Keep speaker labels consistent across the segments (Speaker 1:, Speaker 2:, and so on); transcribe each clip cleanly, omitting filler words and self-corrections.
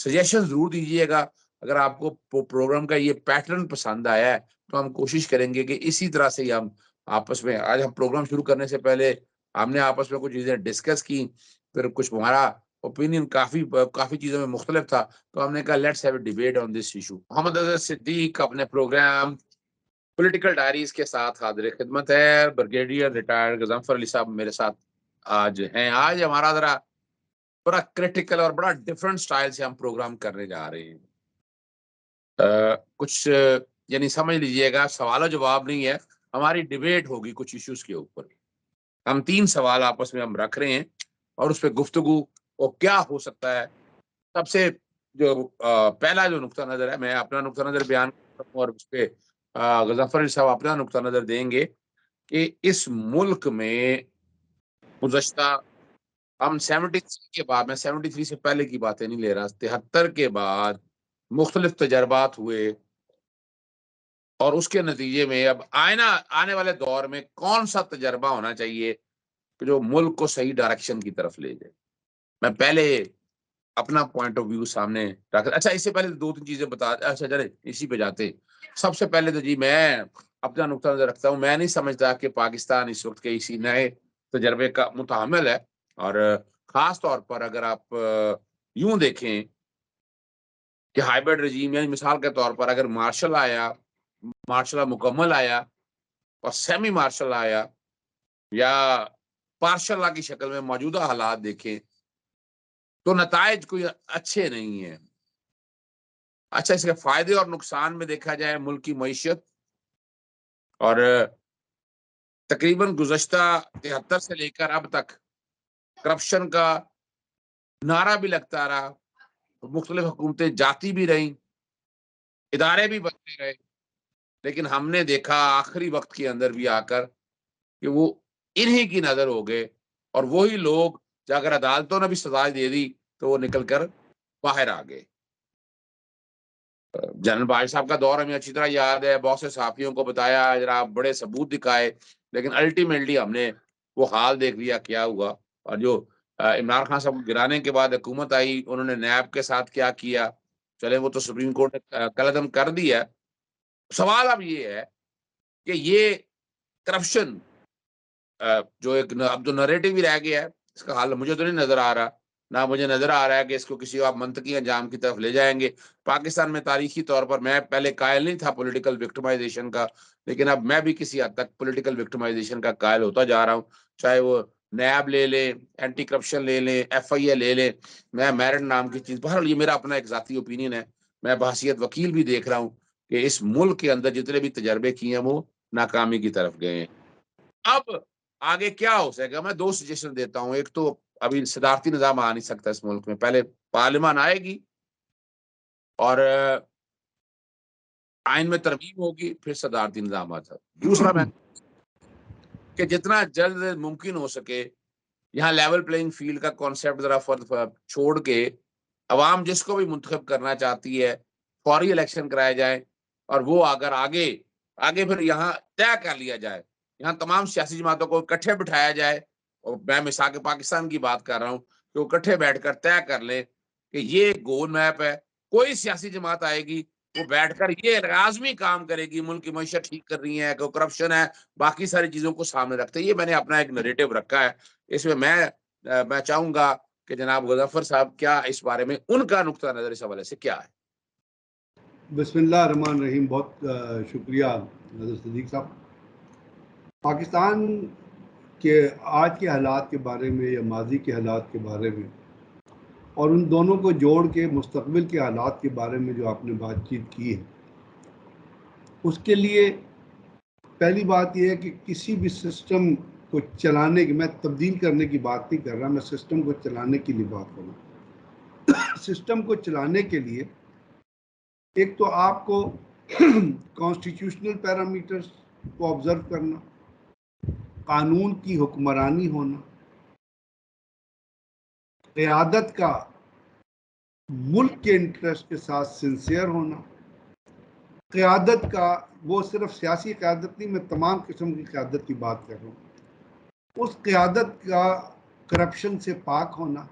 Speaker 1: Suggestion ज़रूर दीजिएगा। अगर आपको प्रोग्राम का ये पैटर्न पसंद आया है, तो हम कोशिश करेंगे कि इसी तरह से ही हम आपस में, आज हम प्रोग्राम शुरू करने से पहले हमने आपस में कुछ चीज़ें डिस्कस की, फिर कुछ हमारा ओपिनियन काफ़ी चीज़ों में मुख्तलिफ था, तो हमने कहा let's have a debate on this issue. Mohammad Azhar Siddique अपने प्रोग्राम पॉलिटिकल डायरीज़ के साथ हाज़िर-ए-ख़िदमत है। ब्रिगेडियर रिटायर्ड गज़नफ़र अली साहब मेरे साथ आज हैं। आज हमारा ज़रा बड़ा क्रिटिकल और बड़ा डिफरेंट स्टाइल से हम प्रोग्राम करने जा रहे हैं। कुछ यानी समझ लीजिएगा, सवाल-ओ-जवाब नहीं है, हमारी डिबेट होगी कुछ इश्यूज़ के ऊपर। हम 3 सवाल आपस में हम रख रहे हैं और उस पे गुफ्तगू वो क्या हो सकता है। सबसे जो पहला जो नुक्ता नज़र है, मैं अपना नुक्ता नज़र बयान करता हूँ और उसपे गज़नफ़र अली साहब अपना नुक्ता नज़र देंगे कि इस मुल्क में गुज़श्ता हम 73 के बाद, मैं 73 से पहले की बातें नहीं ले रहा, 73 के बाद मुख्तलिफ तजर्बात हुए और उसके नतीजे में अब आने वाले दौर में कौन-सा तजर्बा होना चाहिए कि जो मुल्क को सही डायरेक्शन की तरफ ले जाए। मैं पहले अपना पॉइंट ऑफ व्यू सामने रख, अच्छा इससे पहले 2-3 चीज़ें बता, अच्छा चलें इसी पे जाते हैं। सबसे पहले तो जी मैं अपना नुक्ता नज़र रखता हूँ, मैं नहीं समझता कि पाकिस्तान इस वक़्त के इसी नए तजर्बे का मुतहम्मिल है और ख़ास तौर पर अगर आप यूँ देखें कि हाइब्रिड रेज़ीम, यानी मिसाल के तौर पर अगर मार्शल लॉ मुकम्मल आया और सेमी मार्शल लॉ आया या पार्शल लॉ की शक्ल में मौजूदा हालात देखें, तो नताइज कोई अच्छे नहीं हैं। अच्छा, इसके फ़ायदे और नुकसान में देखा जाए, मुल्क की मईशत और तकरीबन गुज़श्ता 73 से लेकर अब तक करप्शन का नारा भी लगता रहा, मुख्तलिफ हुकूमतें जाती भी रहीं, इदारे भी बनते रहे, लेकिन हमने देखा आखिरी वक़्त के अंदर भी आकर कि वो इन्हीं की नज़र हो गए और वही लोग जो अगर अदालतों ने भी सज़ा दे दी, तो वो निकल कर बाहर आ गए। जनरल बाजवा साहब का दौर हमें अच्छी तरह याद है, बहुत से सहाफ़ियों को बताया, ज़रा बड़े सबूत दिखाए, लेकिन अल्टीमेटली हमने वो हाल देख लिया क्या हुआ। और जो इमरान खान साहब को गिराने के बाद हुकूमत आई, उन्होंने नैब के साथ क्या किया, चलें वो तो सुप्रीम कोर्ट ने कलअदम कर दिया। सवाल अब ये है कि ये करप्शन जो एक न अब जो नैरेटिव ही रह गया है, इसका हल मुझे तो नहीं नज़र आ रहा। ना मुझे नज़र आ रहा है कि इसको किसी आप मंतकी अंजाम की तरफ ले जाएँगे। पाकिस्तान में तारीखी तौर पर मैं पहले कायल नहीं था पॉलिटिकल विक्टिमाइज़ेशन का, लेकिन अब मैं भी किसी हद तक पॉलिटिकल विक्टिमाइज़ेशन का कायल होता जा रहा हूँ। चाहे वो नैब ले लें, एंटी करप्शन ले लें, एफआईए ले लें, मैं मेरिट नाम की चीज़, बहरहाल ये मेरा अपना एक ज़ाती ओपिनियन है। मैं बहैसियत वकील भी देख रहा हूँ कि इस मुल्क के अंदर जितने भी तजर्बे किए हैं, वो नाकामी की तरफ गए हैं। अब आगे क्या हो सकेगा? मैं 2 सजेशन देता हूँ। एक तो अभी सदारती निज़ाम आ नहीं सकता इस मुल्क में। पहले पार्लियामान आएगी और आइन में तरमीम होगी, फिर सदारती निज़ाम आता है। दूसरा मैं कि जितना जल्द मुमकिन हो सके, यहाँ लेवल प्लेइंग फ़ील्ड का कॉन्सेप्ट ज़रा फ़र्द फ छोड़ के, अवाम जिसको भी मुंतखब करना चाहती है, फौरी इलेक्शन कराए जाएँ और वो अगर आगे आगे फिर यहाँ तय कर लिया जाए। यहाँ तमाम सियासी जमातों को इकट्ठे बिठाया जाए और मैं मिसाल के पाकिस्तान की बात कर रहा हूँ, कि वो इकट्ठे बैठकर तय कर लें कि ये गोल मैप है। कोई सियासी जमात आएगी, वो बैठकर ये लाज़मी काम करेगी, मुल्क की मईशत ठीक करनी है, को करप्शन है, बाकी सारी चीज़ों को सामने रखते हैं। ये मैंने अपना एक नैरेटिव रखा है। इसमें मैं चाहूँगा कि जनाब गज़नफ़र साहब क्या इस बारे में उनका नुक्ता नज़र इस हवाले से क्या है?
Speaker 2: बिस्मिल्लाहिर्रहमानिर्रहीम। बहुत शुक्रिया नज़र सिद्दीक साहब। पाकिस्तान के आज के हालात के बारे में या माजी के हालात के बारे में और उन दोनों को जोड़ के मुस्तकबिल के हालात के बारे में जो आपने बातचीत की है, उसके लिए पहली बात यह है कि किसी भी सिस्टम को चलाने की, मैं तब्दील करने की बात नहीं कर रहा, मैं सिस्टम को चलाने के लिए बात कर रहा हूँ। सिस्टम को चलाने के लिए एक तो आपको कॉन्स्टिट्यूशनल पैरामीटर्स को ऑब्जर्व करना, कानून की हुक्मरानी होना, क़यादत का मुल्क के इंटरेस्ट के साथ सिंसियर होना, क़यादत का वो सिर्फ सियासी क़यादत नहीं, मैं तमाम किस्म की क़यादत की बात कर रहा हूँ, उस क़यादत का करप्शन से पाक होना,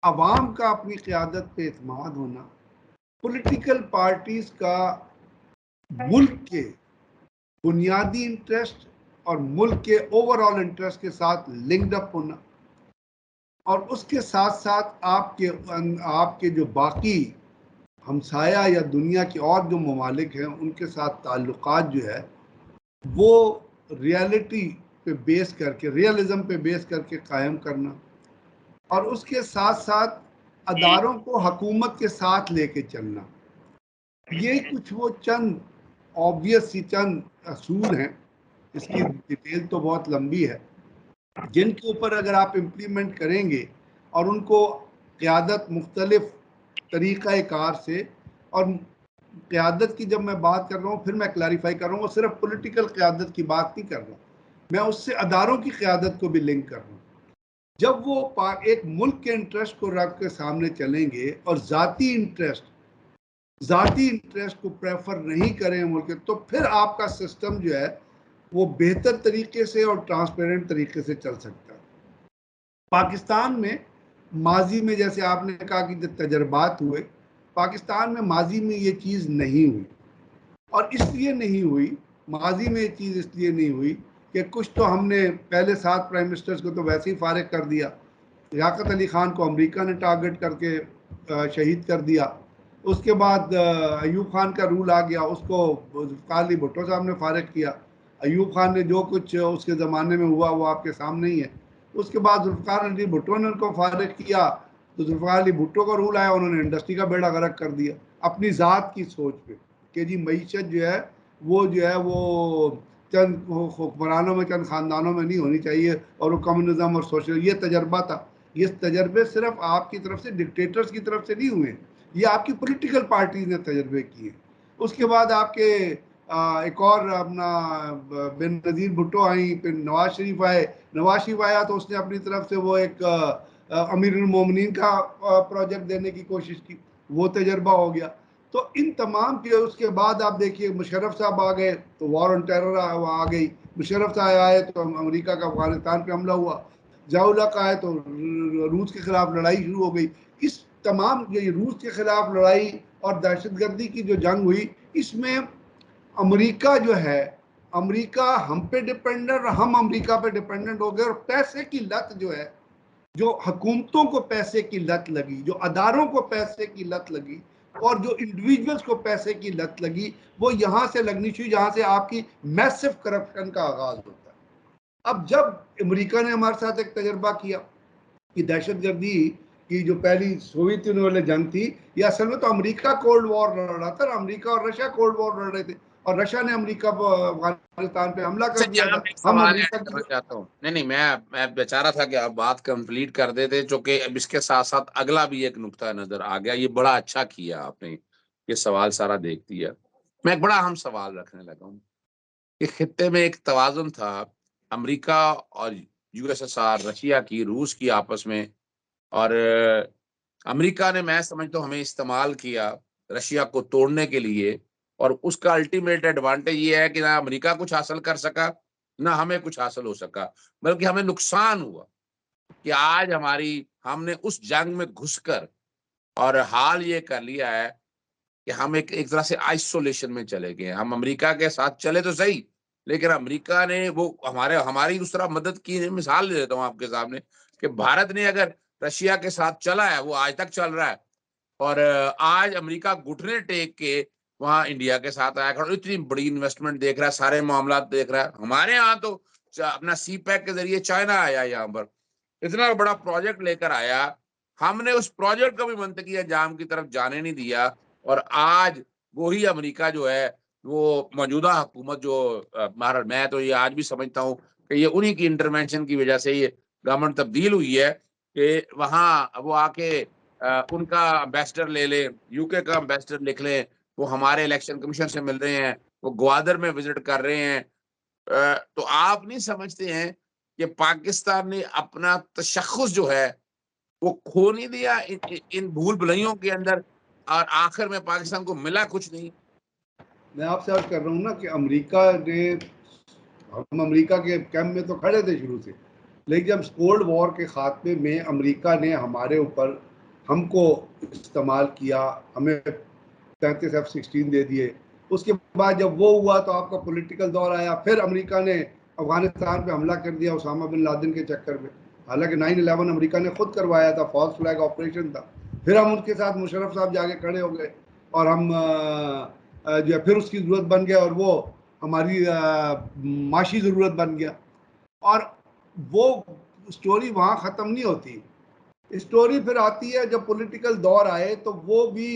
Speaker 2: अवाम का अपनी क़यादत पे एतमाद होना, पॉलिटिकल पार्टीज का मुल्क के बुनियादी इंटरेस्ट और मुल्क के ओवरऑल इंटरेस्ट के साथ लिंक्ड अप होना, और उसके साथ साथ आपके जो बाकी हमसाया या दुनिया के और जो ममालिक हैं उनके साथ ताल्लुकात जो है वो रियलिटी पे बेस करके, रियलिज्म पे बेस करके कायम करना, और उसके साथ साथ अदारों को हुकूमत के साथ लेके चलना। ये कुछ वो चंद ऑब्वियस सी चंद असूल हैं, इसकी डिटेल तो बहुत लंबी है, जिनके ऊपर अगर आप इम्प्लीमेंट करेंगे और उनको क़यादत मुख्तलिफ तरीक़ाकार से, और क़यादत की जब मैं बात कर रहा हूँ, फिर मैं क्लैरिफाई कर रहा हूँ, वो सिर्फ पॉलिटिकल क़यादत की बात नहीं कर रहा, मैं उससे अदारों की क़यादत को भी लिंक कर रहा हूँ। जब वो एक मुल्क के इंटरेस्ट को रख के सामने चलेंगे और ज़ाती इंटरेस्ट को प्रेफर नहीं करें मुल्क, तो फिर आपका सिस्टम जो है वो बेहतर तरीके से और ट्रांसपेरेंट तरीके से चल सकता है। पाकिस्तान में माजी में, जैसे आपने कहा कि जो तजर्बात हुए, पाकिस्तान में माजी में ये चीज़ नहीं हुई, और इसलिए नहीं हुई, माजी में ये चीज़ इसलिए नहीं हुई कि कुछ तो हमने पहले 7 प्राइम मिनिस्टर्स को तो वैसे ही फारिग कर दिया। लियाकत अली ख़ान को अमेरिका ने टारगेट करके शहीद कर दिया। उसके बाद अयूब खान का रूल आ गया, उसको ज़ुल्फ़िकार अली भुट्टो साहब ने फारिग किया। अयूब खान ने जो कुछ उसके ज़माने में हुआ वो आपके सामने ही है। उसके बाद ज़ुल्फ़िकार अली भुट्टो ने उनको फारिग किया, तो ज़ुल्फ़िकार अली भुट्टो का रूल आया, उन्होंने इंडस्ट्री का बेड़ा गर्क कर दिया अपनी ज़ात की सोच पे कि जी मईशत जो है वो चंद हुक्मरानों में, चंद ख़ानदानों में नहीं होनी चाहिए, और वो कम्युनिज़म और सोशल, ये तजर्बा था। ये तजर्बे सिर्फ आपकी तरफ से, डिक्टेटर्स की तरफ से नहीं हुए, ये आपकी पॉलिटिकल पार्टीज ने तजर्बे किए। उसके बाद आपके एक और अपना बेनज़ीर भुट्टो आई, फिर नवाज शरीफ आए। नवाज शरीफ आया तो उसने अपनी तरफ से वो एक अमीरुल मोमिनीन का प्रोजेक्ट देने की कोशिश की, वो तजर्बा हो गया। तो इन तमाम के उसके बाद आप देखिए मुशर्रफ साहब आ गए तो वॉर ऑन टेरर आ गई, मुशर्रफ साहब आए तो अमेरिका का अफगानिस्तान पे हमला हुआ, ज़िया-उल हक आए तो रूस के खिलाफ लड़ाई शुरू हो गई। इस तमाम ये रूस के खिलाफ लड़ाई और दहशतगर्दी की जो जंग हुई, इसमें अमेरिका जो है, अमेरिका हम पे डिपेंडेंट और हम अमेरिका पे डिपेंडेंट हो गए, और पैसे की लत जो है, जो हुकूमतों को पैसे की लत लगी, जो अदारों को पैसे की लत लगी, और जो इंडिविजुअल्स को पैसे की लत लगी, वो यहाँ से लगनी चाहिए जहाँ से आपकी मैसिव करप्शन का आगाज होता है। अब जब अमेरिका ने हमारे साथ एक तजर्बा किया कि दहशतगर्दी की जो पहली सोवियत यूनियन वाली जंग थी, ये असल में तो अमेरिका कोल्ड वॉर लड़ रहा था, अमेरिका और रशिया कोल्ड वॉर लड़ रहे थे, और रशिया ने अमेरिका पर अफगानिस्तान पे हमला
Speaker 1: अच्छा,
Speaker 2: कर दिया
Speaker 1: यहाँ
Speaker 2: था।
Speaker 1: पे एक
Speaker 2: हम
Speaker 1: सवाल
Speaker 2: अमेरिका
Speaker 1: ऐड
Speaker 2: की
Speaker 1: करना चाहता हूँ। नहीं, मैं बेचारा था कि आप बात कंप्लीट कर देते, चूंकि अब इसके साथ साथ अगला भी एक नुक्ता नजर आ गया। ये बड़ा अच्छा किया आपने, ये सवाल सारा देख दिया। मैं एक बड़ा अहम सवाल रखने लगा हूँ कि खित्ते में एक तवाजुन था अमेरिका और यूएसएसआर, रशिया की, रूस की आपस में, और अमेरिका ने, मैं समझता हूँ, हमें इस्तेमाल किया रशिया को तोड़ने के लिए, और उसका अल्टीमेट एडवांटेज ये है कि ना अमेरिका कुछ हासिल कर सका, ना हमें कुछ हासिल हो सका, बल्कि हमें नुकसान हुआ कि आज हमने उस जंग में घुसकर और हाल ये कर लिया है कि हम एक एक तरह से आइसोलेशन में चले गए। हम अमेरिका के साथ चले तो सही, लेकिन अमेरिका ने वो हमारी उस तरह मदद की। मिसाल दे देता हूँ आपके सामने कि भारत ने अगर रशिया के साथ चला है, वो आज तक चल रहा है, और आज अमेरिका घुटने टेक के वहां इंडिया के साथ आया खड़ा, इतनी बड़ी इन्वेस्टमेंट देख रहा है, सारे मामला देख रहा है। हमारे यहाँ तो अपना सी पैक के जरिए चाइना आया, यहाँ पर इतना बड़ा प्रोजेक्ट लेकर आया, हमने उस प्रोजेक्ट को भी मंतकी अंजाम की तरफ जाने नहीं दिया, और आज वही अमेरिका जो है, वो मौजूदा हुकूमत जो भारत, मैं तो ये आज भी समझता हूँ कि ये उन्हीं की इंटरवेंशन की वजह से ये गवर्नमेंट तब्दील हुई है कि वहां वो आके उनका एम्बेसडर ले ले, यूके का एम्बेसडर लिख ले, वो हमारे इलेक्शन कमीशन से मिल रहे हैं, वो ग्वादर में विजिट कर रहे हैं। तो आप नहीं समझते हैं कि पाकिस्तान ने अपना तशख्खुस जो है वो खो नहीं दिया इन भूल भुलैयों के अंदर, और आखिर में पाकिस्तान को मिला कुछ नहीं।
Speaker 2: मैं आपसे अर्ज कर रहा हूँ ना कि अमेरिका ने, हम अमेरिका के कैंप में तो खड़े थे शुरू से, लेकिन जब कोल्ड वॉर के खात्मे में अमेरिका ने हमारे ऊपर हमको इस्तेमाल किया, हमें 35 F-16 दे दिए। उसके बाद जब वो हुआ तो आपका पॉलिटिकल दौर आया, फिर अमेरिका ने अफगानिस्तान पे हमला कर दिया उसामा बिन लादेन के चक्कर में। हालांकि 9/11 अमेरिका ने खुद करवाया था, फॉल्स फ्लैग ऑपरेशन था। फिर हम उनके साथ मुशर्रफ साहब जाके खड़े हो गए और हम जो है फिर उसकी ज़रूरत बन गया और वो हमारी माशी ज़रूरत बन गया। और वो स्टोरी वहाँ ख़त्म नहीं होती। स्टोरी फिर आती है जब पॉलिटिकल दौर आए तो वो भी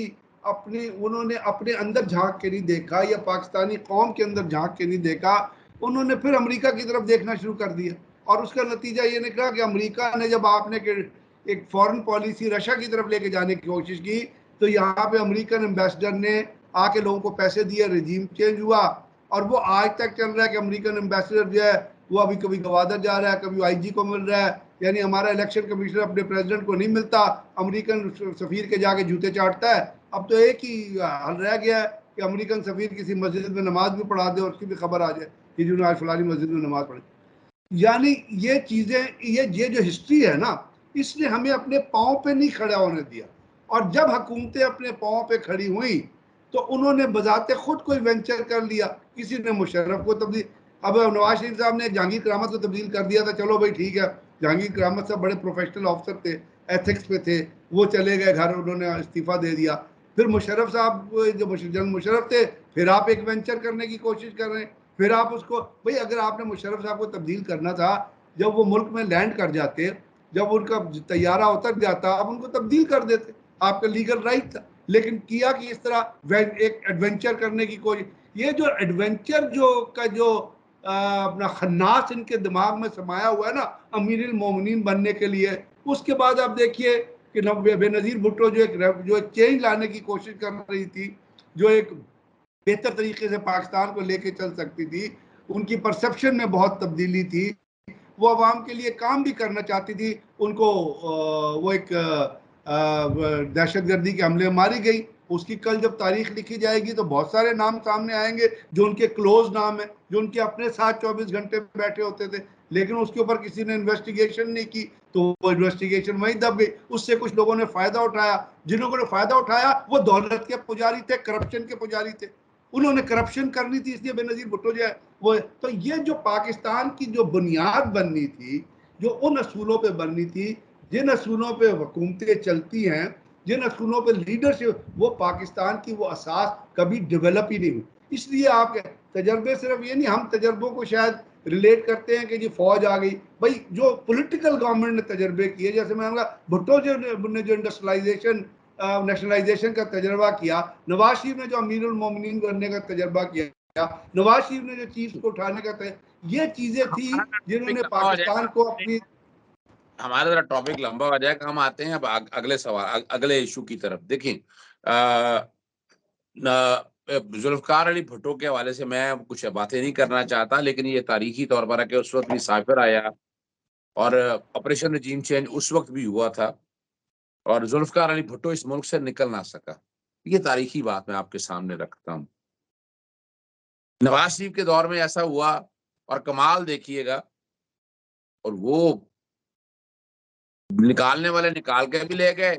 Speaker 2: उन्होंने अपने अंदर झांक के नहीं देखा या पाकिस्तानी कौम के अंदर झांक के नहीं देखा, उन्होंने फिर अमेरिका की तरफ देखना शुरू कर दिया। और उसका नतीजा ये निकला कि अमेरिका ने जब आपने एक फॉरेन पॉलिसी रशिया की तरफ लेके जाने की कोशिश की तो यहाँ पे अमेरिकन एम्बेसडर ने आके लोगों को पैसे दिए, रजीम चेंज हुआ और वो आज तक चल रहा है कि अमेरिकन एम्बेसडर जो है वो अभी कभी गवादर जा रहा है, कभी आईजी को मिल रहा है। यानी हमारा इलेक्शन कमिश्नर अपने प्रेसिडेंट को नहीं मिलता, अमेरिकन सफीर के जाके जूते चाटता है। अब तो एक ही हल रह गया है कि अमेरिकन सफीर किसी मस्जिद में नमाज भी पढ़ा दे और उसकी भी खबर आ जाए कि जिन्होंने आज फलानी मस्जिद में नमाज पढ़ी। यानी ये चीज़ें, ये जो हिस्ट्री है ना, इसने हमें अपने पाँव पे नहीं खड़ा होने दिया। और जब हुकूमतें अपने पाँव पे खड़ी हुई तो उन्होंने बजाते खुद कोई वेंचर कर लिया। किसी ने मुशर्रफ को तब्दील, अब नवाज शरीफ साहब ने जहांगीर करामत को तब्दील कर दिया था, चलो भाई ठीक है, जहांगीर करामत साहब बड़े प्रोफेशनल ऑफिसर थे, एथिक्स पे थे, वो चले गए घर, उन्होंने इस्तीफा दे दिया। फिर मुशर्रफ साहब जो जनरल मुशर्रफ थे, फिर आप एक वेंचर करने की कोशिश कर रहे हैं। फिर आप उसको, भाई अगर आपने मुशर्रफ साहब को तब्दील करना था, जब वो मुल्क में लैंड कर जाते, जब उनका तैयारा उतर जाता, आप उनको तब्दील कर देते, आपका लीगल राइट था। लेकिन किया कि इस तरह एक एडवेंचर करने की कोशिश। ये जो एडवेंचर जो अपना खन्नास इनके दिमाग में समाया हुआ है ना अमीरुल मोमिनीन बनने के लिए, उसके बाद आप देखिए कि बेनज़ीर भुट्टो जो एक चेंज लाने की कोशिश कर रही थी, जो एक बेहतर तरीके से पाकिस्तान को लेके चल सकती थी, उनकी परसेप्शन में बहुत तब्दीली थी, वो अवाम के लिए काम भी करना चाहती थी, उनको वो एक दहशतगर्दी के हमले में मारी गई। उसकी कल जब तारीख लिखी जाएगी तो बहुत सारे नाम सामने आएंगे जो उनके क्लोज नाम है, जो उनके अपने साथ 24 घंटे बैठे होते थे, लेकिन उसके ऊपर किसी ने इन्वेस्टिगेशन नहीं की तो वो इन्वेस्टिगेशन वहीं दब गई। उससे कुछ लोगों ने फायदा उठाया, जिन लोगों ने फायदा उठाया वो दौलत के पुजारी थे, करप्शन के पुजारी थे, उन्होंने करप्शन करनी थी, इसलिए बेनज़ीर भुट्टो जो है वो। तो ये जो पाकिस्तान की जो बुनियाद बननी थी, जो उन असूलों पे बननी थी, जिन असूलों पे हुकूमतें चलती हैं, जिन असूलों पे लीडरशिप, वो पाकिस्तान की वो असास कभी डेवलप ही नहीं हुई। इसलिए आप तजर्बे सिर्फ ये नहीं, हम तजर्बों को शायद रिलेट करते हैं कि जी फौज आ गई, भाई जो पॉलिटिकल गवर्नमेंट ने तजर्बे किए, जैसे मैंने कहा भुट्टो ने जो इंडस्ट्रियलाइजेशन नेशनलाइजेशन का तजर्बा किया, नवाज शरीफ ने जो अमीरुल मोमिनीन बनने का तजर्बा किया, नवाज शरीफ ने जो चीज को उठाने का ये चीजें थी जिन्होंने पाकिस्तान को अपनी।
Speaker 1: हमारा जरा टॉपिक लंबा हो जाएगा, हम आते हैं अब अगले सवाल, अगले इशू की तरफ। देखिए जुल्फकार अली भुट्टो के हवाले से मैं कुछ बातें नहीं करना चाहता, लेकिन ये तारीखी तौर पर है कि उस वक्त भी साइफर आया और ऑपरेशन रजीम चेंज उस वक्त भी हुआ था और जुल्फकार अली भुट्टो इस मुल्क से निकल ना सका। ये तारीखी बात मैं आपके सामने रखता हूँ। नवाज शरीफ के दौर में ऐसा हुआ और कमाल देखिएगा, और वो निकालने वाले निकाल के भी ले गए,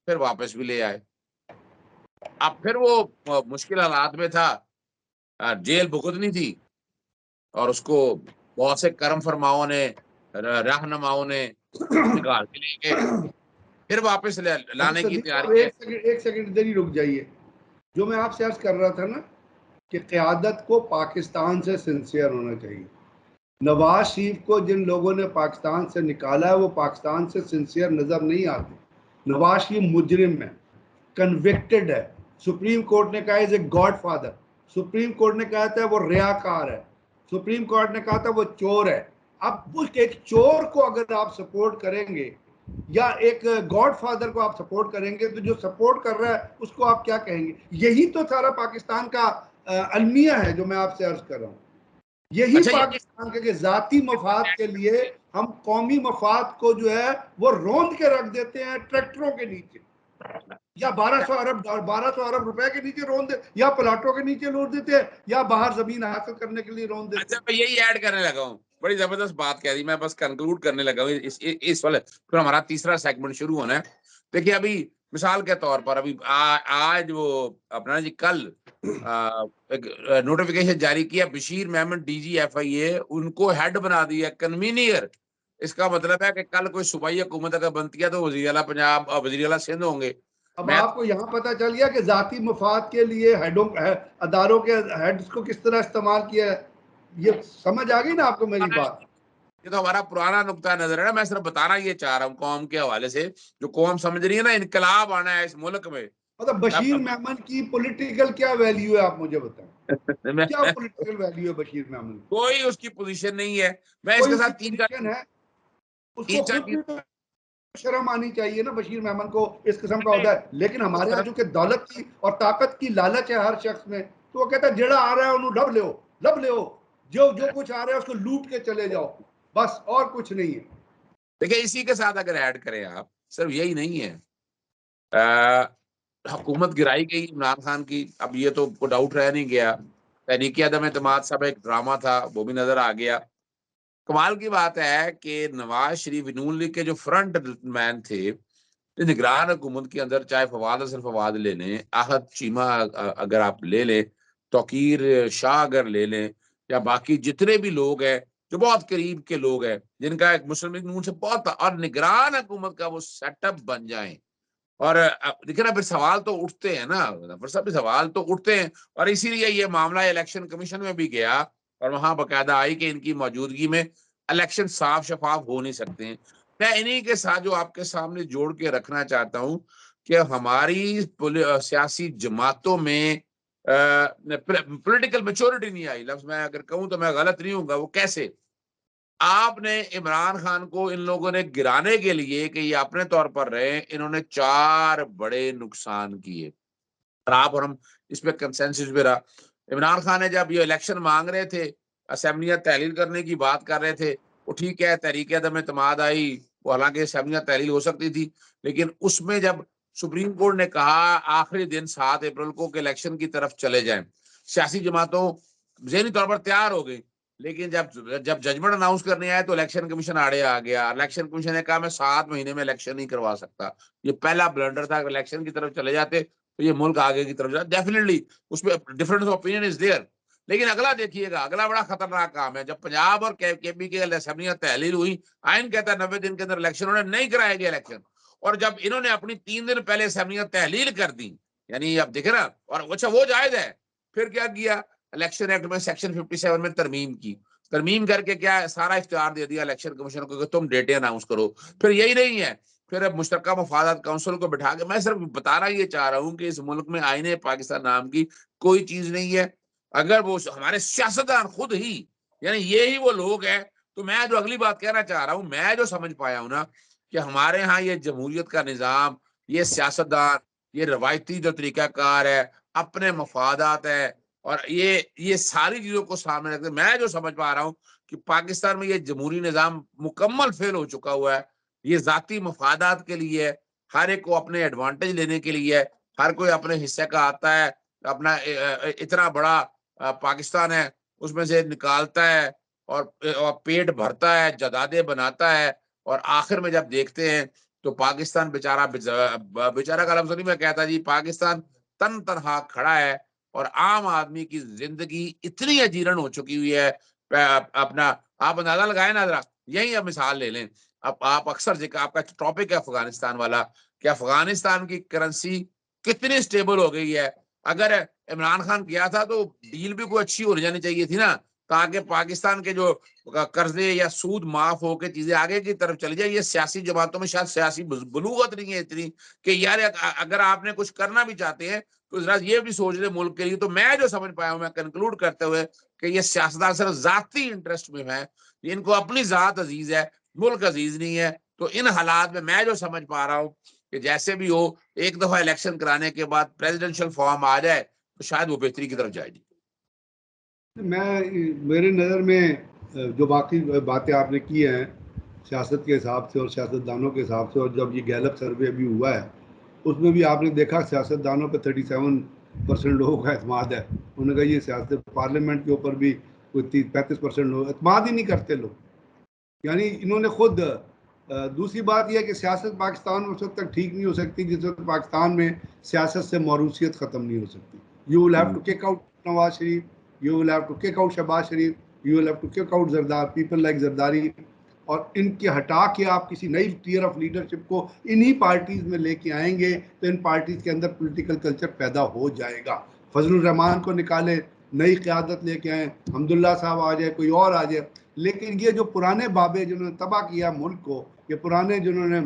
Speaker 1: फिर वापस भी ले आए। अब फिर वो मुश्किल हालात में था, जेल भुगतनी थी और उसको बहुत से करम फरमाओं ने, रहनुमाओं ने निकाल के ले गए, फिर वापस लाने की तैयारी है।
Speaker 2: एक सेकंड इधर ही रुक जाइए। जो मैं आपसे अर्ज कर रहा था ना कि क़यादत को पाकिस्तान से सिंसियर होना चाहिए। नवाज शरीफ को जिन लोगों ने पाकिस्तान से निकाला है वो पाकिस्तान से सिंसियर नज़र नहीं आते। नवाज शरीफ मुजरिम है, कन्विक्टेड है, सुप्रीम कोर्ट ने कहा is a god father, supreme court ने कहा था वो रियाकार है, सुप्रीम कोर्ट ने कहा था वो चोर है। अब एक चोर को अगर आप सपोर्ट करेंगे या एक गॉड फादर को आप सपोर्ट करेंगे तो जो सपोर्ट कर रहा है उसको आप क्या कहेंगे? यही तो सारा पाकिस्तान का अलमिया है जो मैं आपसे अर्ज कर रहा हूँ। यही
Speaker 1: अच्छा,
Speaker 2: पाकिस्तान के जाती मफाद के लिए हम कौमी मफाद को जो है वो रौंद के रख देते हैं ट्रैक्टरों के नीचे, या 1200 अरब रुपए के नीचे रोन दे, या प्लाटों के नीचे रोन देते हैं, या बाहर जमीन हासिल करने के लिए रोन देते
Speaker 1: अच्छा, मैं यही ऐड करने लगा हूँ, बड़ी जबरदस्त बात कह दी, मैं बस कंक्लूड करने लगा हूँ इस वाले, फिर हमारा तीसरा सेगमेंट शुरू होना है। देखिए अभी मिसाल के तौर पर अभी आज वो अपना जी कल एक नोटिफिकेशन जारी किया, बशीर मेमन DGFIA उनको हेड बना दिया, कन्वीनियर। इसका मतलब है कि कल कोई सूबाई हुकूमत अगर बनती है तो वज़ीर आला पंजाब और वज़ीर आला सिंध होंगे।
Speaker 2: अब आपको यहाँ पता चल गया कि जाती मफाद के लिए अदारों के हेड्स को किस तरह इस्तेमाल किया है। ये समझ आ गई ना आपको मेरी बात?
Speaker 1: ये तो हमारा पुराना नुक्ता नजर है ना, मैं सिर्फ बताना ये चाह रहा हूँ कौम के हवाले से, जो कौम समझ रही है ना इनकलाब आना है इस मुल्क में।
Speaker 2: मतलब बशीर मेमन की पॉलिटिकल क्या वैल्यू है, आप मुझे बताएं। क्या पॉलिटिकल वैल्यू है बशीर मेमन की?
Speaker 1: कोई उसकी पोजीशन नहीं है। मैं
Speaker 2: कोई
Speaker 1: इसके
Speaker 2: उसकी
Speaker 1: साथ
Speaker 2: पोजीशन है, उसको खुद भी तो शर्म आनी चाहिए ना बशीर मेमन को इस किस्म का होता है। लेकिन हमारे यहाँ चूंकि दौलत की और ताकत की लालच है हर शख्स में, तो वो कहता है जेड़ा आ रहा है उन्होंने लब ले, जो कुछ आ रहा है उसको लूट के चले जाओ, बस और कुछ नहीं है।
Speaker 1: देखिए इसी के साथ अगर ऐड करें आप, सिर्फ यही नहीं है, हुकूमत गिराई गई इमरान खान की, अब ये तो डाउट रह नहीं गया। तहरीक अदम एतमाद सब एक ड्रामा था, वो भी नजर आ गया। कमाल की बात है कि नवाज शरीफ नून लीग के जो फ्रंट मैन थे, निगरान हुकूमत के अंदर, चाहे फवाद असल फवाद ले लें, आहद चीमा अगर आप ले लें, तौकीर शाह अगर ले लें, या बाकी जितने भी लोग हैं जो बहुत करीब के लोग हैं, जिनका एक मुस्लिम लीग नून से बहुत, और निगरान हुकूमत का वो सेटअप बन जाए। और देखिए ना, फिर सवाल तो उठते हैं ना, फिर सब सवाल तो उठते हैं। और इसीलिए ये मामला इलेक्शन कमीशन में भी गया, और वहां बकायदा आई कि इनकी मौजूदगी में इलेक्शन साफ शफाफ हो नहीं सकते हैं। मैं इन्हीं के साथ जो आपके सामने जोड़ के रखना चाहता हूं कि हमारी सियासी जमातों में पॉलिटिकल मेच्योरिटी नहीं आई। लफ्ज मैं अगर कहूं तो मैं गलत नहीं हूँ, वो कैसे? आपने इमरान खान को इन लोगों ने गिराने के लिए कि ये अपने तौर पर रहे, इन्होंने 4 बड़े नुकसान किए, और आप और हम इस पे कंसेंसस पे रहा। इमरान खान ने जब ये इलेक्शन मांग रहे थे, असेंबलियां तहलील करने की बात कर रहे थे, वो ठीक है, तहरीक अदम एतमाद आई, वो हालांकि असेंबलियां तहलील हो सकती थी, लेकिन उसमें जब सुप्रीम कोर्ट ने कहा आखिरी दिन 7 अप्रैल को के इलेक्शन की तरफ चले जाएं, सियासी जमातों ज़हनी तौर पर तैयार हो गई। लेकिन जब जब जजमेंट अनाउंस करने आए तो इलेक्शन कमीशन आड़े आ गया। इलेक्शन कमीशन ने कहा मैं 7 महीने में इलेक्शन नहीं करवा सकता। ये पहला ब्लंडर था। इलेक्शन की तरफ चले जाते तो ये मुल्क आगे की तरफ जाए। डेफिनेटली उसमें difference of opinion is there. लेकिन अगला देखिएगा, अगला बड़ा खतरनाक काम है। जब पंजाब और केपी की असेंबलियां तहलील हुई, आइन कहता है 90 दिन के अंदर इलेक्शन, उन्होंने नहीं कराया गया इलेक्शन। और जब इन्होंने अपनी 3 दिन पहले असेंबलियां तहलील कर दी, यानी अब देखे ना, और अच्छा वो जायज है, फिर क्या किया, इलेक्शन एक्ट में सेक्शन 57 में तरमीम की, तरमीम करके क्या सारा इख्तियार दे दिया इलेक्शन कमीशन को कि तुम डेटें अनाउंस करो। फिर यही नहीं है, फिर अब मुश्तरका मफादात काउंसिल को बिठा के, मैं सिर्फ बताना ये चाह रहा हूँ कि इस मुल्क में आईने पाकिस्तान नाम की कोई चीज नहीं है। अगर वो हमारे सियासतदान खुद ही, यानी ये ही वो लोग हैं, तो मैं जो अगली बात कहना चाह रहा हूँ, मैं जो समझ पाया हूँ ना, कि हमारे यहाँ ये जमहूरियत का निज़ाम, ये सियासतदान, ये रवायती जो तरीकाकार है, अपने मफादात है, और ये सारी चीजों को सामने रखते, मैं जो समझ पा रहा हूँ कि पाकिस्तान में ये जमहूरी निज़ाम मुकम्मल फेल हो चुका हुआ है। ये जाती मफादात के लिए है, हर एक को अपने एडवांटेज लेने के लिए है, हर कोई अपने हिस्से का आता है, अपना इतना बड़ा पाकिस्तान है उसमें से निकालता है, और पेट भरता है, जदादे बनाता है, और आखिर में जब देखते हैं तो पाकिस्तान बेचारा बेचारा का लफ्ज नहीं मैं कहता जी, पाकिस्तान तन तनहा खड़ा है, और आम आदमी की जिंदगी इतनी अजीर्ण हो चुकी हुई है। अपना आप अंदाजा लगाए ना जरा, यही अब मिसाल ले लें। अब आप अक्सर जिक्र, आपका टॉपिक है अफगानिस्तान वाला, कि अफगानिस्तान की करेंसी कितनी स्टेबल हो गई है। अगर इमरान खान गया था तो डील भी कोई अच्छी हो जानी चाहिए थी ना, ताकि पाकिस्तान के जो कर्जे या सूद माफ होकर चीजें आगे की तरफ चली जाए। ये सियासी जमातों में शायद सियासी बलूगत नहीं है इतनी कि यार अगर आपने कुछ करना भी चाहते हैं तो जरा ये भी सोच ले मुल्क के लिए। तो मैं जो समझ पाया हूं, मैं कंक्लूड करते हुए, कि ये सियासतदान सिर्फ जाती इंटरेस्ट में है, इनको अपनी जात अजीज है, मुल्क अजीज नहीं है। तो इन हालात में मैं जो समझ पा रहा हूँ कि जैसे भी हो, एक दफा इलेक्शन कराने के बाद प्रेसिडेंशियल फॉर्म आ जाए तो शायद वो बेहतरी की तरफ जाएगी।
Speaker 2: मेरे नज़र में जो बाकी बातें आपने की हैं सियासत के हिसाब से और सियासतदानों के हिसाब से, और जब ये गैलप सर्वे अभी हुआ है उसमें भी आपने देखा सियासतदानों पे 37% लोगों का एतमाद है। उन्होंने कहा ये सियासत पार्लियामेंट के ऊपर भी कोई 35% लोग एतमाद ही नहीं करते लोग। यानी इन्होंने खुद दूसरी बात यह है कि सियासत पाकिस्तान में उस वक्त तक ठीक नहीं हो सकती जिस वक्त पाकिस्तान में सियासत से मौरूसियत ख़त्म नहीं हो सकती। You will have to kick out Nawaz Sharif, you will have to kick out Shehbaz Sharif, you will have to kick out Zardar, people like Zardari, और इनके हटा के आप किसी नई टीयर ऑफ लीडरशिप को इन्हीं पार्टीज में लेके आएंगे तो इन पार्टीज के अंदर पॉलिटिकल कल्चर पैदा हो जाएगा। फजलुर रहमान को निकाले, नई क़यादत लेके आए, हमदुल्ला साहब आ जाए, कोई और आ जाए, लेकिन ये जो पुराने बाबे जिन्होंने तबाह किया मुल्क को, ये पुराने जिन्होंने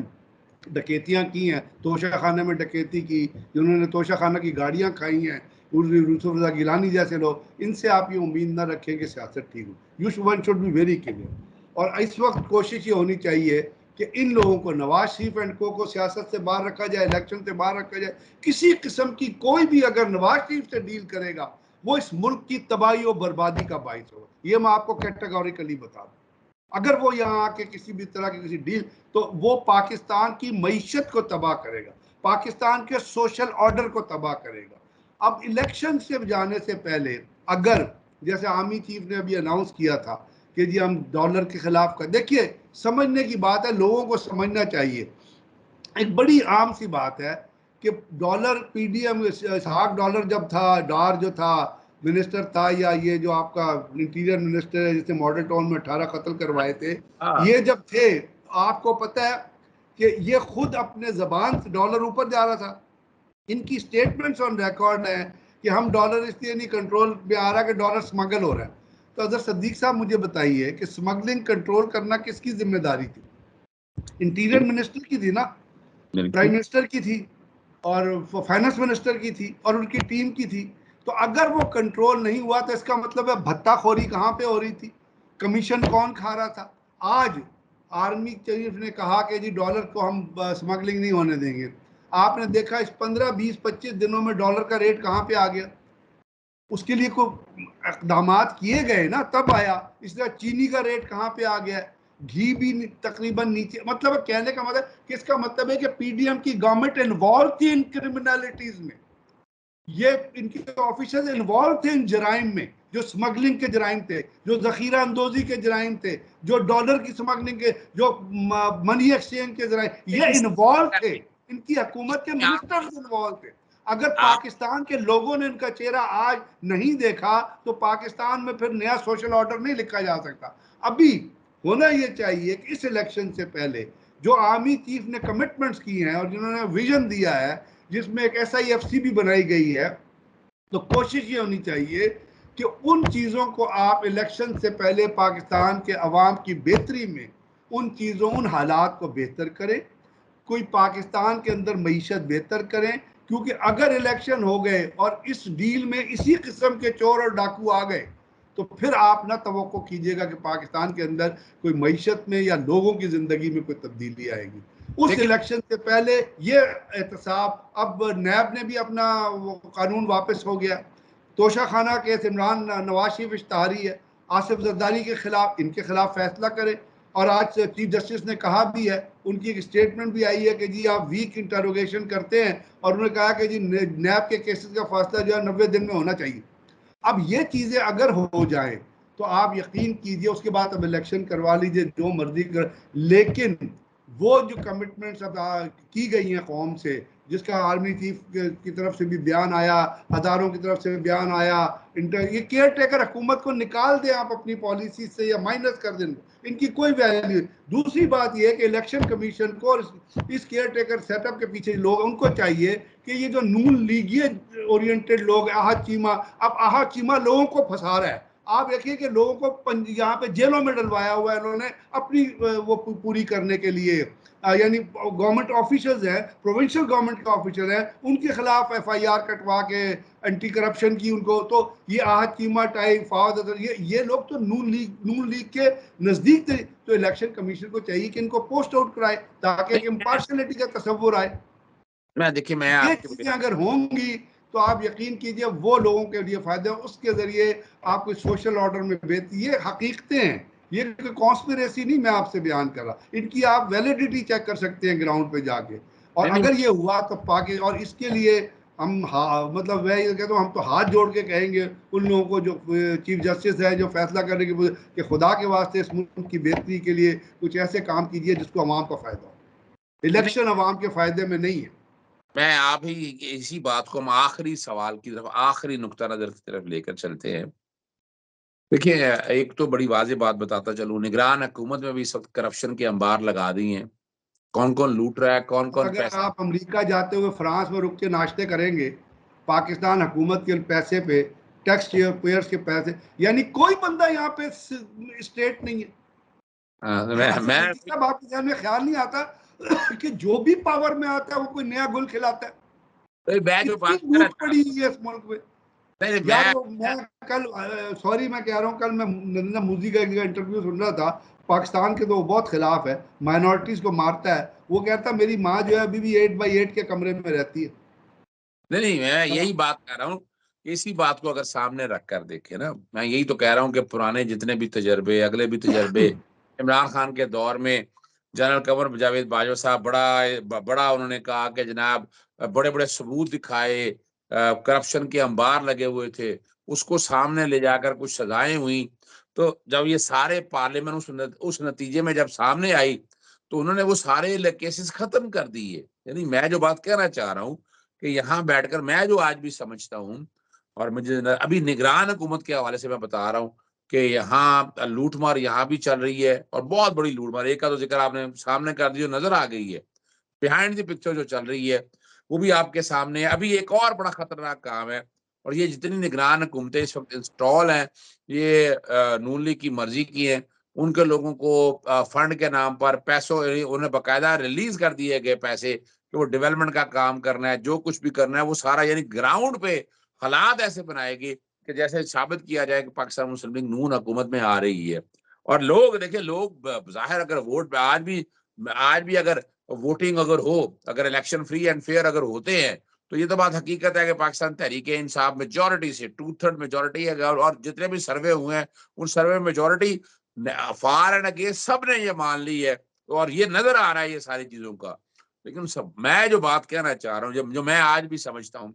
Speaker 2: डकैतियाँ की हैं, तोशा खाने में डकैती की, जिन्होंने तोशा खाना की गाड़ियाँ खाई हैं, यूसुफ रज़ा गिलानी जैसे लोग, इनसे आप ये उम्मीद ना रखें कि सियासत ठीक हो। You one should be very clear. और इस वक्त कोशिश ये होनी चाहिए कि इन लोगों को, नवाज शरीफ एंड को सियासत से बाहर रखा जाए, इलेक्शन से बाहर रखा जाए। किसी किस्म की कोई भी अगर नवाज शरीफ से डील करेगा वो इस मुल्क की तबाही और बर्बादी का बाइस होगा, ये मैं आपको कैटेगोरिकली बता दूं। अगर वो यहाँ आके किसी भी तरह की किसी डील, तो वो पाकिस्तान की मईशत को तबाह करेगा, पाकिस्तान के सोशल ऑर्डर को तबाह करेगा। अब इलेक्शन से जाने से पहले अगर जैसे आर्मी चीफ ने अभी अनाउंस किया था कि जी हम डॉलर के खिलाफ कर, देखिए समझने की बात है, लोगों को समझना चाहिए। एक बड़ी आम सी बात है कि डॉलर पीडीएम इसहाक डॉलर जब था, डार जो था मिनिस्टर था, या ये जो आपका इंटीरियर मिनिस्टर है जिसने मॉडल टाउन में 18 कत्ल करवाए थे, ये जब थे, आपको पता है कि ये खुद अपने जबान से डॉलर ऊपर जा रहा था। इनकी स्टेटमेंट्स ऑन रिकॉर्ड है कि हम डॉलर इसलिए नहीं कंट्रोल में आ रहा कि डॉलर स्मगल हो रहा है। तो अगर सदीक साहब मुझे बताइए कि स्मगलिंग कंट्रोल करना किसकी जिम्मेदारी थी? इंटीरियर मिनिस्टर की थी ना, प्राइम मिनिस्टर की थी, और फाइनेंस मिनिस्टर की थी, और उनकी टीम की थी। तो अगर वो कंट्रोल नहीं हुआ तो इसका मतलब है भत्ताखोरी कहाँ पे हो रही थी, कमीशन कौन खा रहा था? आज आर्मी चीफ ने कहा कि जी डॉलर को हम स्मगलिंग नहीं होने देंगे। आपने देखा इस 15, 20, 25 दिनों में डॉलर का रेट कहाँ पे आ गया? उसके लिए कोई इकदाम किए गए ना, तब आया। इस तरह चीनी का रेट कहाँ पे आ गया, घी भी तकरीबन नीचे। मतलब कहने का मतलब किसका मतलब है कि पीडीएम की गवर्नमेंट इन्वॉल्व थी इन क्रिमिनलिटीज में, ये इनके ऑफिसर्स इन्वॉल्व थे इन जराइम में, जो स्मगलिंग के जराइम थे, जो जखीरा अंदोजी के जराइम थे, जो डॉलर की स्मगलिंग के, जो मनी एक्सचेंज के जराइम, ये इन्वॉल्व थे। इनकी हुकूमत के मिनिस्टर्स इन्वॉल्व थे। अगर पाकिस्तान के लोगों ने इनका चेहरा आज नहीं देखा तो पाकिस्तान में फिर नया सोशल ऑर्डर नहीं लिखा जा सकता। अभी होना यह चाहिए कि इस इलेक्शन से पहले जो आर्मी चीफ ने कमिटमेंट्स की हैं और जिन्होंने विजन दिया है, जिसमें एक SIFC भी बनाई गई है, तो कोशिश ये होनी चाहिए कि उन चीज़ों को आप इलेक्शन से पहले पाकिस्तान के अवाम की बेहतरी में उन चीज़ों, उन हालात को बेहतर करें, कोई पाकिस्तान के अंदर मईशत बेहतर करें। क्योंकि अगर इलेक्शन हो गए और इस डील में इसी किस्म के चोर और डाकू आ गए तो फिर आप ना तवक्को कीजिएगा कि पाकिस्तान के अंदर कोई मईशत में या लोगों की ज़िंदगी में कोई तब्दीली आएगी। उस इलेक्शन से पहले ये एहतसाब, अब नैब ने भी अपना कानून वापस हो गया, तोशा खाना केस इमरान नवाज शरीफ इश्तहारी है, आसिफ जरदारी के खिलाफ, इनके खिलाफ फैसला करें। और आज चीफ जस्टिस ने कहा भी है, उनकी एक स्टेटमेंट भी आई है कि जी आप वीक इंटरोगेशन करते हैं, और उन्होंने कहा कि जी नैब के केसेस का फैसला जो है 90 दिन में होना चाहिए। अब ये चीज़ें अगर हो जाए तो आप यकीन कीजिए उसके बाद अब इलेक्शन करवा लीजिए, जो मर्जी कर, लेकिन वो जो कमिटमेंट्स अब की गई हैं कौम से, जिसका आर्मी चीफ की तरफ से भी बयान आया, हजारों की तरफ से बयान आया, ये केयर टेकर हुकूमत को निकाल दें आप अपनी पॉलिसी से या माइनस कर दें, इनकी कोई वैल्यू। दूसरी बात यह है कि इलेक्शन कमीशन को और इस केयर टेकर सेटअप के पीछे लोग, उनको चाहिए कि ये जो नून लीगिए ओरिएंटेड लोग, आहद चीमा, अब आहद चीमा लोगों को फंसा रहा है। आप देखिए कि लोगों को यहाँ पे जेलों में डलवाया हुआ है इन्होंने अपनी वो पूरी करने के लिए, यानी गवर्नमेंट ऑफिसर्स हैं, प्रोविंशियल गवर्नमेंट के ऑफिसर हैं, उनके खिलाफ FIR कटवा के एंटी करप्शन की उनको। तो ये आहद चीमा टाइप, फावद, ये लोग तो नून लीग के नजदीक थे। तो इलेक्शन कमीशन को चाहिए कि इनको पोस्ट आउट कराए ताकि एक इम्पार्शलिटी का तस्वुर आए।
Speaker 1: देखिए मैं
Speaker 2: ये
Speaker 1: आपके
Speaker 2: चीजें अगर होंगी तो आप यकीन कीजिए वो लोगों के लिए फायदा, उसके जरिए आपको सोशल ऑर्डर में बेहतरी। ये हकीकतें हैं, ये कॉन्स्पिरेसी नहीं मैं आपसे बयान कर रहा, इनकी आप वैलिडिटी चेक कर सकते हैं ग्राउंड पे जाके। और अगर ये हुआ तो पाकि, और इसके लिए हम मतलब मैं ये कहता हूँ, हम तो हाथ जोड़ के कहेंगे उन लोगों को जो चीफ जस्टिस है, जो फैसला करने की कि खुदा के वास्ते इस मुल्क की बेहतरी के लिए कुछ ऐसे काम कीजिए जिसको अवाम का फायदा हो। इलेक्शन अवाम के फायदे में नहीं है।
Speaker 1: मैं आप ही इसी बात को हम आखिरी सवाल की तरफ, आखिरी नुक्ता नजर की तरफ लेकर चलते हैं। देखिए, एक तो बड़ी वाज़ेह बात बताता चलूं, निगरान हुकूमत में भी इस वक्त करप्शन के अंबार लगा दी हैं। कौन कौन लूट रहा है, कौन कौन
Speaker 2: अगर
Speaker 1: पैसे।
Speaker 2: आप अमेरिका जाते हुए फ्रांस में रुक के नाश्ते करेंगे पाकिस्तान हुकूमत के पैसे पे, टैक्स पेयर्स के पैसे, यानी कोई बंदा यहाँ पे स्टेट नहीं है। अच्छा
Speaker 1: मैं
Speaker 2: सिद्दीकी साहब, आपके ध्यान में ख्याल नहीं आता कि जो भी पावर में आता है वो कोई नया गुल खिलाता है?
Speaker 1: मैं जो
Speaker 2: कितनी
Speaker 1: बात कर
Speaker 2: लूट
Speaker 1: रहा
Speaker 2: पड़ी हुई है इस मुल्क में।
Speaker 1: नहीं,
Speaker 2: यार
Speaker 1: मैं
Speaker 2: वो मैं कल, सॉरी मैं कह रहा हूँ, कल मैं नरेंद्र मोदी का इंटरव्यू सुन रहा था। पाकिस्तान के तो वो बहुत खिलाफ है, माइनॉरिटीज को मारता है। वो कहता मेरी माँ जो है अभी भी 8x8 के कमरे में रहती है।
Speaker 1: नहीं, मैं
Speaker 2: हाँ,
Speaker 1: यही बात कर रहा हूँ। इसी बात को अगर सामने रख कर देखे ना, मैं यही तो कह रहा हूँ कि पुराने जितने भी तजर्बे, अगले भी तजर्बे, इमरान खान के दौर में जनरल कमर जावेद बाजवा साहब बड़ा उन्होंने कहा कि जनाब बड़े बड़े सबूत दिखाए, करप्शन के अंबार लगे हुए थे, उसको सामने ले जाकर कुछ सजाएं हुई। तो जब ये सारे पार्लियामेंट उस नतीजे में जब सामने आई, तो उन्होंने वो सारे केसेस खत्म कर दिए। यानी मैं जो बात कहना चाह रहा हूँ कि यहाँ बैठकर मैं जो आज भी समझता हूँ, और मुझे अभी निगरान हुकूमत के हवाले से मैं बता रहा हूँ कि यहाँ लूटमार यहाँ भी चल रही है, और बहुत बड़ी लूटमार। एक का तो जिक्र आपने सामने कर दिया, नजर आ गई है। बिहाइंड द पिक्चर जो चल रही है वो भी आपके सामने है। अभी एक और बड़ा खतरनाक काम है, और ये जितनी निगरान हुकूमतें इस वक्त इंस्टॉल हैं, ये नून लीग की मर्जी की हैं। उनके लोगों को फंड के नाम पर पैसों, उन्हें बाकायदा रिलीज कर दिए गए पैसे कि वो डेवलपमेंट का काम करना है, जो कुछ भी करना है वो सारा, यानी ग्राउंड पे हालात ऐसे बनाएगी कि जैसे साबित किया जाए कि पाकिस्तान मुस्लिम लीग नून हुकूमत में आ रही है। और लोग देखिए, लोग जाहिर अगर वोट आज भी अगर वोटिंग अगर हो, अगर इलेक्शन फ्री एंड फेयर अगर होते हैं, तो ये तो बात हकीकत है कि पाकिस्तान तहरीक इंसाफ मेजोरिटी से 2/3 मेजोरिटी है। और जितने भी सर्वे हुए हैं उन सर्वे मेजोरिटी फार एंड अगेंस्ट सब ने ये मान ली है, और ये नजर आ रहा है ये सारी चीजों का। लेकिन सब, मैं जो बात कहना चाह रहा हूँ, जो मैं आज भी समझता हूँ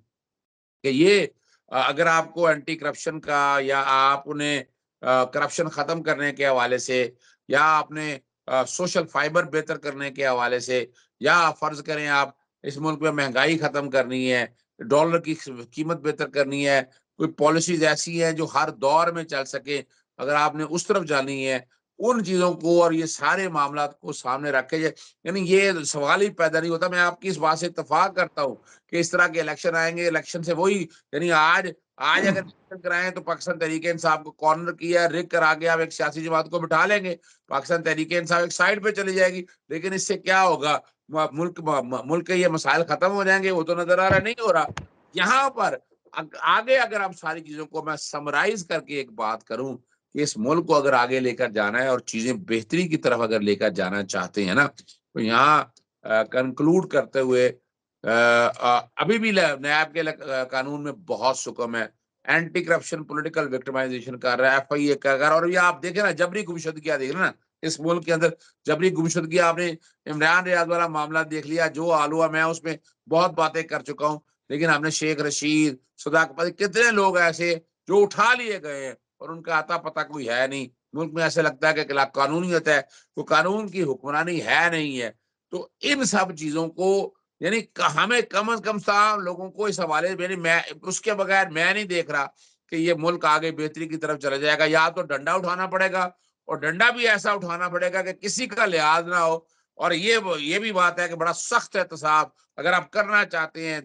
Speaker 1: कि ये अगर आपको एंटी करप्शन का, या आप उन्हें करप्शन खत्म करने के हवाले से, या आपने सोशल फाइबर बेहतर करने के हवाले से, या फर्ज करें आप इस मुल्क में महंगाई खत्म करनी है, डॉलर की कीमत बेहतर करनी है, कोई पॉलिसीज ऐसी हैं जो हर दौर में चल सके, अगर आपने उस तरफ जानी है, उन चीजों को और ये सारे मामला को सामने रखे जाए, यानी ये सवाल ही पैदा नहीं होता। मैं आपकी इस बात से इत्तेफाक करता हूँ कि इस तरह के इलेक्शन आएंगे, इलेक्शन से वही, यानी आज आज अगर इलेक्शन कराएं तो पाकिस्तान तहरीक इंसाफ को कॉर्नर किया, रिग करा के आप एक सियासी जमात को बिठा लेंगे, पाकिस्तान तहरीक इंसाफ एक साइड पे चली जाएगी। लेकिन इससे क्या होगा? मुल्क के ये मसाइल खत्म हो जाएंगे? वो तो नजर आ रहा नहीं हो रहा। यहाँ पर आगे अगर आप सारी चीजों को मैं समराइज करके एक बात करूं कि इस मुल्क को अगर आगे लेकर जाना है और चीजें बेहतरी की तरफ अगर लेकर जाना चाहते हैं ना, तो यहाँ कंक्लूड करते हुए, अभी भी नैब के कानून में बहुत सुकम है। एंटी करप्शन पॉलिटिकल विक्टिमाइजेशन कर रहा है, FIA कर रहा है। और ये आप देखें ना, जबरी गुमशुदगी देख ना इस मुल्क के अंदर, जबरी गुमशुदगी, आपने इमरान रियाज वाला मामला देख लिया, जो हाल हुआ, मैं उसमें बहुत बातें कर चुका हूँ। लेकिन हमने शेख रशीद, सदाकत, कितने लोग ऐसे जो उठा लिए गए हैं और उनका आता पता कोई है नहीं। मुल्क में ऐसे लगता है कि कानूनियत है, तो कानून की हुक्मरानी है नहीं है। तो इन सब चीजों को, यानी हमें कम से कम लोगों को इस हवाले, यानी मैं उसके बगैर मैं नहीं देख रहा कि ये मुल्क आगे बेहतरी की तरफ चला जाएगा। या तो डंडा उठाना पड़ेगा, और डंडा भी ऐसा उठाना पड़ेगा कि किसी का लिहाज ना हो। और ये भी बात है कि बड़ा सख्त एहतसाब अगर आप करना चाहते हैं,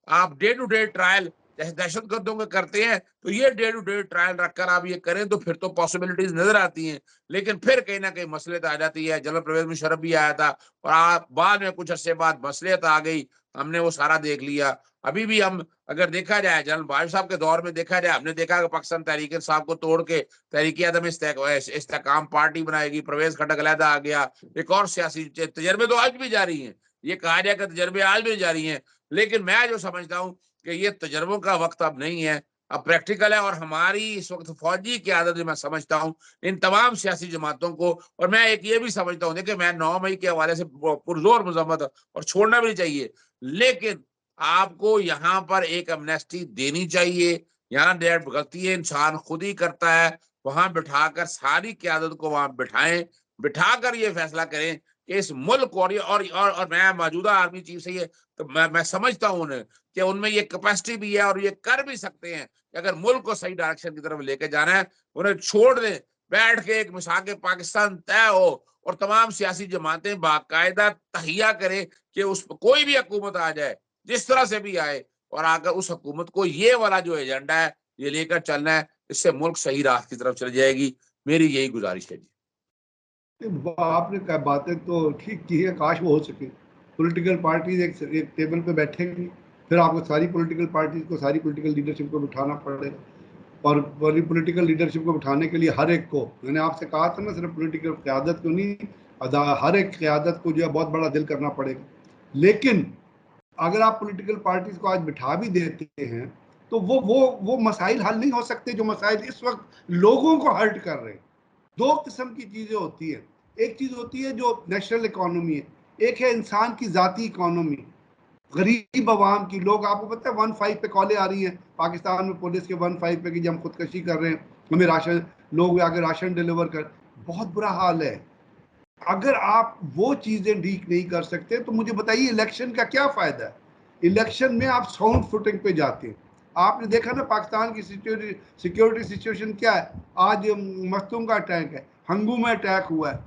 Speaker 1: आप डे टू डे ट्रायल जैसे दहशत गर्दों के करते हैं, तो ये डे टू डे ट्रायल रखकर आप ये करें तो फिर तो पॉसिबिलिटीज नजर आती हैं। लेकिन फिर कहीं ना कहीं मसलियत आ जाती है। जनरल परवेज मुशर्रफ भी आया था, और आप बाद में कुछ अरसे बाद मसलियत आ गई, हमने वो सारा देख लिया। अभी भी हम अगर देखा जाए, जनरल बाजवा साहब के दौर में देखा जाए, हमने देखा कि पाकिस्तान तहरीक इंसाफ को तोड़ के तहरीक अदम इस्तेहकाम पार्टी बनाएगी, परवेज खटक अलहदा आ गया। एक और सियासी तजर्बे तो आज भी जारी हैं, ये कहा जाए कि तजर्बे आज भी जारी हैं। लेकिन मैं जो समझता हूँ कि ये तजर्बों का वक्त अब नहीं है, अब प्रैक्टिकल है। और हमारी इस वक्त फौजी की आदत, मैं समझता हूँ इन तमाम सियासी जमातों को, और मैं एक ये भी समझता हूँ, देखिए मैं 9 मई के हवाले से पुरजोर मजम्मत, और छोड़ना भी नहीं चाहिए, लेकिन आपको यहाँ पर एक एमनेस्टी देनी चाहिए। यहाँ डेट गलती है इंसान खुद ही करता है, वहां बिठाकर सारी क्यादत को वहां बिठाएं, बिठाकर ये फैसला करें कि इस मुल्क और मैं मौजूदा आर्मी चीफ से ये तो मैं समझता हूं उन्हें कि उनमें ये कैपेसिटी भी है और ये कर भी सकते हैं कि अगर मुल्क को सही डायरेक्शन की तरफ लेके जाना है, उन्हें छोड़ दें, बैठ के एक मिसाल पाकिस्तान तय हो और तमाम सियासी जमातें बाकायदा तहिया करें कि उस कोई भी हुकूमत आ जाए, जिस तरह से भी आए, और आकर उस हुकूमत को ये वाला जो एजेंडा है ये लेकर चलना है, इससे मुल्क सही राह की तरफ चली जाएगी। मेरी यही गुजारिश है जी।
Speaker 2: आपने क्या बातें तो ठीक की है, काश वो हो सके। पॉलिटिकल पार्टीज एक टेबल पे बैठेंगी, फिर आपको सारी पॉलिटिकल पार्टीज को, सारी पॉलिटिकल लीडरशिप को बिठाना पड़ेगा, और पॉलिटिकल लीडरशिप को बिठाने के लिए हर एक को, मैंने आपसे कहा था ना, सिर्फ पॉलिटिकल क़यादत को नहीं, हर एक क़यादत को जो है बहुत बड़ा दिल करना पड़ेगा। लेकिन अगर आप पॉलिटिकल पार्टीज को आज बिठा भी देते हैं तो वो मसाइल हल नहीं हो सकते जो मसाइल इस वक्त लोगों को हर्ट कर रहे हैं। दो किस्म की चीजें होती है, एक चीज होती है जो नेशनल इकोनॉमी है, एक है इंसान की जाती इकोनॉमी, गरीब आवाम की। लोग, आपको पता है 1-5 पे कॉलें आ रही हैं पाकिस्तान में पुलिस के 1-5 पे कि जब हम खुदकशी कर रहे हैं, हमें राशन, लोग आगे राशन डिलीवर कर, बहुत बुरा हाल है। अगर आप वो चीजें ठीक नहीं कर सकते तो मुझे बताइए इलेक्शन का क्या फायदा है। इलेक्शन में आप साउंड फुटिंग पे जाते हैं। आपने देखा ना पाकिस्तान की सिक्योरिटी सिचुएशन क्या है। आज मस्तूम का अटैक है, हंगू में अटैक हुआ है,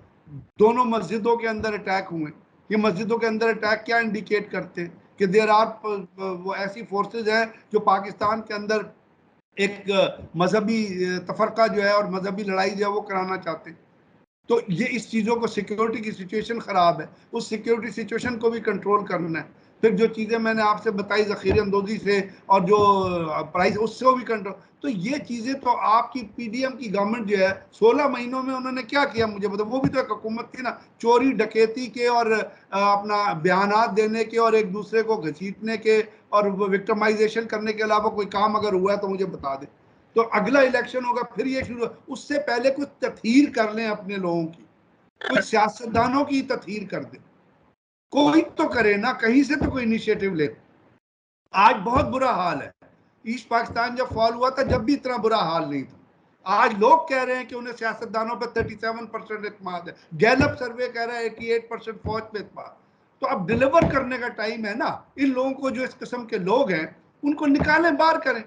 Speaker 2: दोनों मस्जिदों के अंदर अटैक हुए। ये मस्जिदों के अंदर अटैक क्या इंडिकेट करते हैं कि देर आर वो ऐसी फोर्सेज हैं जो पाकिस्तान के अंदर एक मजहबी तफरका जो है और मजहबी लड़ाई जो है वो कराना चाहते हैं। तो ये इस चीज़ों को, सिक्योरिटी की सिचुएशन ख़राब है, उस सिक्योरिटी सिचुएशन को भी कंट्रोल करना है। फिर जो चीज़ें मैंने आपसे बताई ज़ख़ीरे अंदोज़ी से और जो प्राइस, उससे भी कंट्रोल। तो ये चीज़ें तो आपकी पीडीएम की गवर्नमेंट जो है 16 महीनों में उन्होंने क्या किया मुझे बताओ। वो भी तो एक हुकूमत थी ना, चोरी डकैती के और अपना बयानात देने के और एक दूसरे को घसीटने के और विक्टिमाइजेशन करने के अलावा कोई काम अगर हुआ है तो मुझे बता दें। तो अगला इलेक्शन होगा फिर ये शुरू, उससे पहले कुछ तथहीर कर लें अपने लोगों की, कुछ सियासतदानों की तथहीर कर दें, कोई तो करे ना, कहीं से तो कोई इनिशिएटिव ले। आज बहुत बुरा हाल है। ईस्ट पाकिस्तान जब फॉल हुआ था जब भी इतना बुरा हाल नहीं था। आज लोग कह रहे हैं कि उन्हें सियासतदानों पर 37% इत्मीनान है, गैलप सर्वे कह रहा है 88% फौज पे इत्मीनान। तो अब डिलीवर करने का टाइम है ना। इन लोगों को, जो इस किस्म के लोग हैं, उनको निकालें, बाहर करें।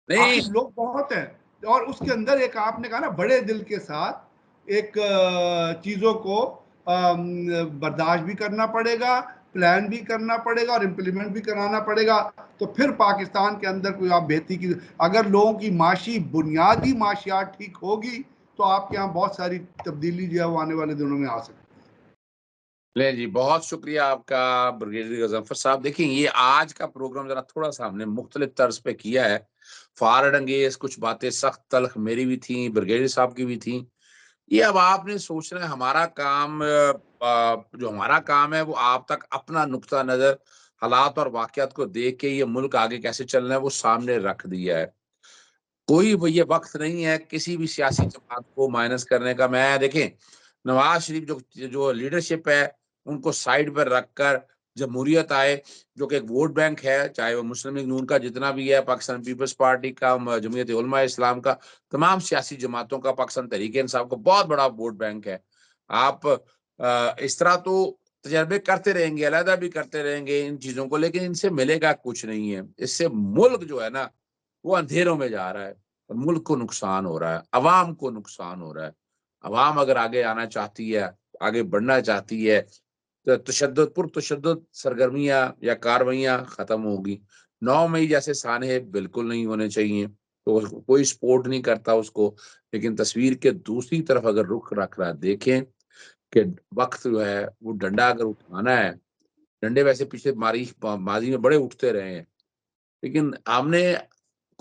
Speaker 1: नहीं,
Speaker 2: आखिर लोग बहुत हैं और उसके अंदर एक, आपने कहा ना, बड़े दिल के साथ एक चीजों को बर्दाश्त भी करना पड़ेगा, प्लान भी करना पड़ेगा और इम्प्लीमेंट भी कराना पड़ेगा। तो फिर पाकिस्तान के अंदर कोई आप बेहतरी की, अगर लोगों की माशी, बुनियादी माशियात ठीक होगी तो आपके यहाँ बहुत सारी तब्दीली जो है वो आने वाले दिनों में आ सकती है।
Speaker 1: ले जी, बहुत शुक्रिया आपका ब्रिगेडियर गजनफर साहब। देखिए, ये आज का प्रोग्राम जरा थोड़ा सा हमने मुख्तलिफ तर्ज पे किया है। फारड अंगेज कुछ बातें सख्त तल्ख मेरी भी थी, ब्रिगेडियर साहब की भी थी। ये अब आपने सोचना है, हमारा काम जो हमारा काम है वो आप तक अपना नुक्ता नजर, हालात और वाकयात को देख के ये मुल्क आगे कैसे चलना है वो सामने रख दिया है। कोई ये वक्त नहीं है किसी भी सियासी जमात को माइनस करने का। मैं देखें, नवाज शरीफ जो जो लीडरशिप है उनको साइड पर रखकर जमहूरियत आए, जो कि एक वोट बैंक है, चाहे वो मुस्लिम लीग नून का जितना भी है, पाकिस्तान पीपल्स पार्टी का, जमीयत उलमा इस्लाम का, तमाम सियासी जमातों का, पाकिस्तान तहरीक इंसाफ का बहुत बड़ा वोट बैंक है। आप इस तरह तो तजर्बे करते रहेंगे, अलहदा भी करते रहेंगे इन चीजों को, लेकिन इनसे मिलेगा कुछ नहीं है। इससे मुल्क जो है ना वो अंधेरों में जा रहा है और मुल्क को नुकसान हो रहा है, अवाम को नुकसान हो रहा है। अवाम अगर आगे आना चाहती है, आगे बढ़ना चाहती है, तो पुरतशद्दुद सरगर्मियां या कार्रवाइयां खत्म होगी। 9 मई जैसे सानहे बिल्कुल नहीं होने चाहिए। तो कोई सपोर्ट नहीं करता उसको, लेकिन तस्वीर के दूसरी तरफ अगर रुख रख रहा है, देखें कि वक्त जो है वो डंडा अगर उठाना है, डंडे वैसे पिछले माजी में बड़े उठते रहे हैं, लेकिन हमने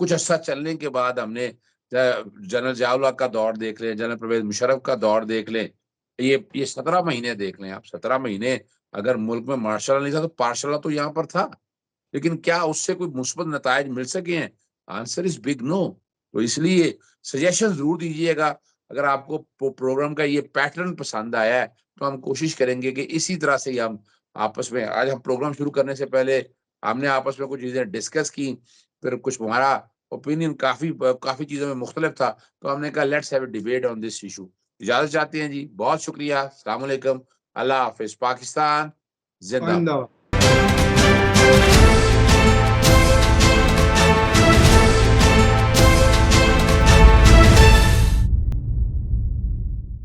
Speaker 1: कुछ अर्सा चलने के बाद हमने जनरल जियाउल हक का दौर देख लें, जनरल परवेज मुशर्रफ का दौर देख लें, ये 17 महीने देख लें आप। 17 महीने अगर मुल्क में मार्शल नहीं था तो पार्शल तो यहाँ पर था, लेकिन क्या उससे कोई मुस्बत नतायज मिल सके हैं? Answer is big no. तो इसलिए सजेशन जरूर दीजिएगा। अगर आपको प्रोग्राम का ये पैटर्न पसंद आया है तो हम कोशिश करेंगे कि इसी तरह से ही हम आपस में, आज हम प्रोग्राम शुरू करने से पहले हमने आपस में कुछ चीजें डिस्कस की, फिर कुछ हमारा ओपिनियन काफी चीजों में मुख्तलिफ था, तो हमने कहा let's have a debate on this issue. इजाजत चाहते हैं जी, बहुत शुक्रिया, अस्सलाम वालेकुम, अल्लाह हाफिज, पाकिस्तान जिंदाबाद।
Speaker 2: आइंदा